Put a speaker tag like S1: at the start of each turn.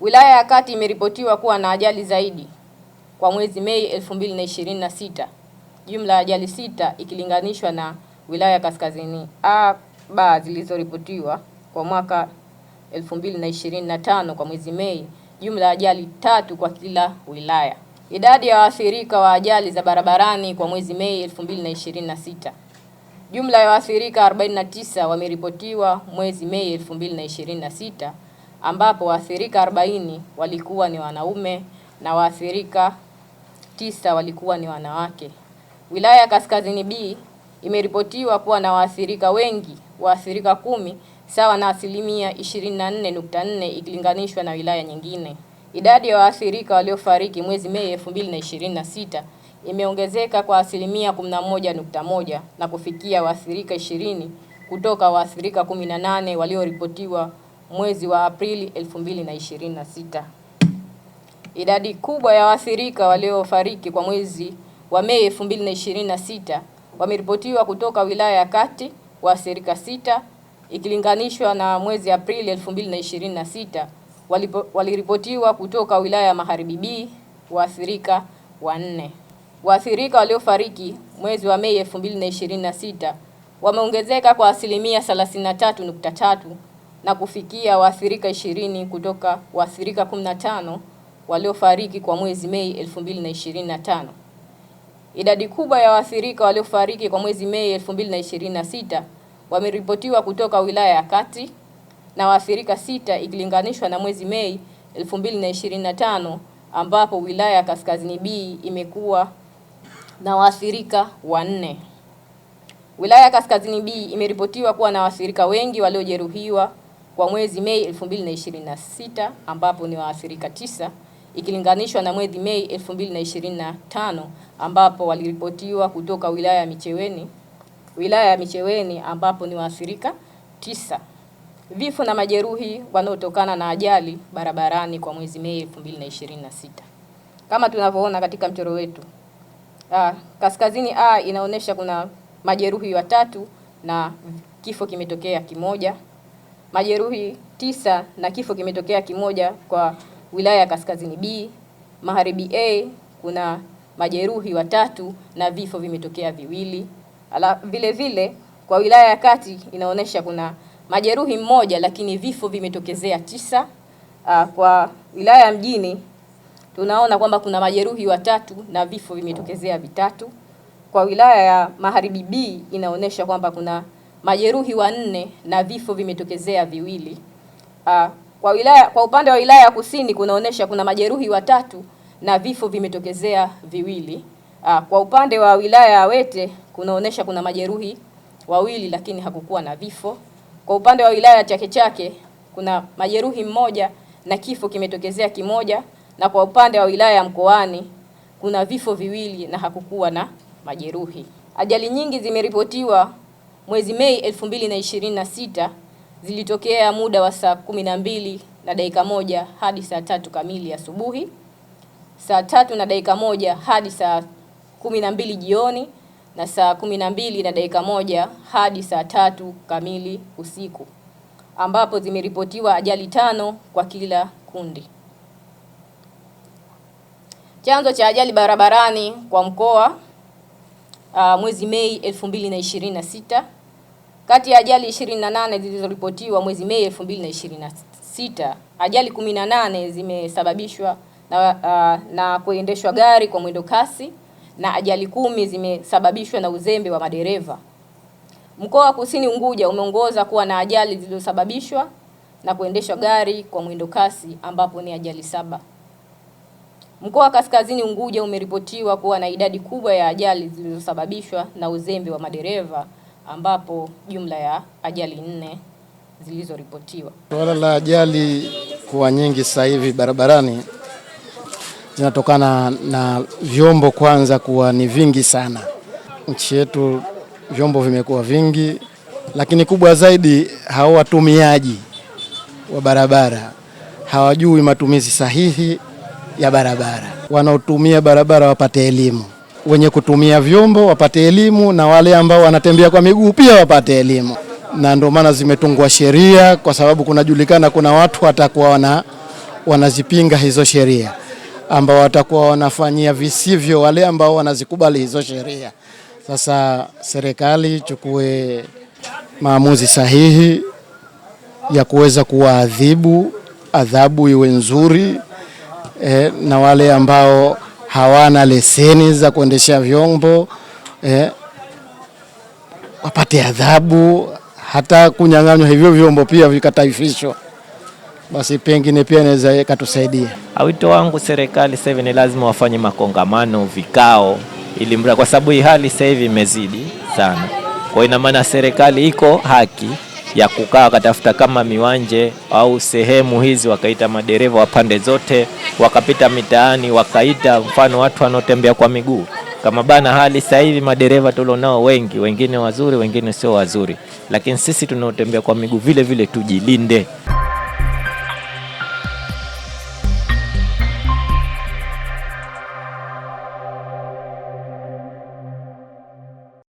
S1: Wilaya ya Kati imeripotiwa kuwa na ajali zaidi kwa mwezi Mei 2026. Jumla ya ajali 6 ikilinganishwa na wilaya ya Kaskazini A zilizoripotiwa kwa mwaka 2025 kwa mwezi Mei, jumla ya ajali 3 kwa kila wilaya. Idadi ya waathirika wa ajali za barabarani kwa mwezi Mei 2026. Jumla ya waathirika 49 wameripotiwa mwezi Mei 2026, ambapo waathirika 40 walikuwa ni wanaume na waathirika 9 walikuwa ni wanawake. Wilaya ya Kaskazini B imeripotiwa kuwa na waathirika wengi, waathirika 10 sawa na 24.4% ikilinganishwa na wilaya nyingine. Idadi ya waathirika waliofariki mwezi Mei 2026 imeongezeka kwa 11.1% na kufikia waathirika 20 kutoka waathirika 18 walioripotiwa mwezi wa Aprili 2026. Idadi kubwa ya waathirika waliofariki kwa mwezi wa Mei 2026 wameripotiwa kutoka wilaya ya Kati, waathirika 6, ikilinganishwa na mwezi Aprili 2026 waliripotiwa kutoka wilaya ya Magharibi B, waathirika 4. Waathirika waliofariki mwezi wa Mei 2026 wameongezeka kwa 33.3% na kufikia waathirika 20 kutoka waathirika 15 waliofariki kwa mwezi Mei 2025. Idadi kubwa ya waathirika waliofariki kwa mwezi Mei 2026 wameripotiwa kutoka wilaya ya Kati na waathirika 6 ikilinganishwa na mwezi Mei 2025 ambapo wilaya ya Kaskazini B imekuwa na waathirika 4. Wilaya ya Kaskazini B imeripotiwa kuwa na waathirika wengi waliojeruhiwa kwa mwezi Mei 2026 ambapo ni waathirika 9 ikilinganishwa na mwezi Mei 2025 ambapo waliripotiwa kutoka wilaya ya Micheweni ambapo ni waathirika 9. Vifo na majeruhi wanaotokana na ajali barabarani kwa mwezi Mei 2026. Kama tunavyoona katika mchoro wetu, Kaskazini A inaonyesha kuna majeruhi 3 na kifo kimetokea kimoja. Majeruhi 9 na kifo kimetokea kimoja kwa wilaya ya Kaskazini B. Magharibi A kuna majeruhi 3 na vifo vimetokea 2. Vile vile kwa wilaya ya Kati inaonyesha kuna majeruhi 1 lakini vifo vimetokezea 9. Kwa wilaya ya Mjini tunaona kwamba kuna majeruhi 3 na vifo vimetokezea 3. Kwa wilaya ya Magharibi B inaonyesha kwamba kuna majeruhi 4 na vifo vimetokezea 2. Kwa upande wa wilaya ya Kusini kunaonyesha kuna majeruhi 3 na vifo vimetokezea 2. Kwa upande wa wilaya ya Wete kunaonyesha kuna majeruhi 2 lakini hakukuwa na vifo. Kwa upande wa wilaya ya Chake Chake kuna majeruhi 1 na kifo kimetokezea kimoja, na kwa upande wa wilaya ya Mkoani kuna vifo 2 na hakukuwa na majeruhi. Ajali nyingi zimeripotiwa mwezi Mei 2026 zilitokea muda wa saa 12:01 hadi saa 3 kamili asubuhi, saa 3:01 hadi saa 12 jioni na saa 12:01 hadi saa 3 kamili usiku, ambapo zimeripotiwa ajali 5 kwa kila kundi. Chanzo cha ajali barabarani kwa mkoa mwezi Mei 2026. Kati ya ajali 28 zilizoripotiwa mwezi Mei 2026, ajali 18 zimesababishwa na kuendeshwa gari kwa mwendo kasi na ajali 10 zimesababishwa na uzembe wa madereva. Mkoa wa Kusini Unguja umeongoza kuwa na ajali zilizosababishwa na kuendeshwa gari kwa mwendo kasi ambapo ni ajali 7. Mkoa wa Kaskazini Unguja umeripotiwa kuwa na idadi kubwa ya ajali zilizosababishwa na uzembe wa madereva ambapo jumla ya ajali 4 zilizoripotiwa.
S2: Suala la ajali kuwa nyingi sasa hivi barabarani zinatokana na vyombo kwanza kuwa ni vingi sana. Nchi yetu vyombo vimekuwa vingi, lakini kubwa zaidi hao watumiaji wa barabara hawajui matumizi sahihi ya barabara. Wanaotumia barabara wapate elimu, wenye kutumia vyombo wapate elimu, na wale ambao wanatembea kwa miguu pia wapate elimu. Na ndio maana zimetungwa sheria, kwa sababu kunajulikana kuna watu watakuwa wanazipinga hizo sheria, ambao watakuwa wanafanyia visivyo wale ambao wanazikubali hizo sheria. Sasa serikali ichukue maamuzi sahihi ya kuweza kuwaadhibu, adhabu iwe nzuri, na wale ambao hawana leseni za kuendesha vyombo wapate adhabu, hata kunyang'anywa hivyo vyombo pia vikataifishwa. Basi pengine pia inaweza ikatusaidia.
S3: Wito wangu serikali sasa hivi ni lazima wafanye makongamano, vikao, ili kwa sababu hii hali sasa hivi imezidi sana. Kwa ina maana serikali iko haki ya kukaa katafuta kama miwanje au sehemu hizi, wakaita madereva wa pande zote, wakapita mitaani, wakaita mfano watu wanaotembea kwa miguu. Kama bana hali sasa hivi madereva tulionao wengi, wengine wazuri, wengine sio wazuri, lakini sisi tunaotembea kwa miguu vile vile tujilinde.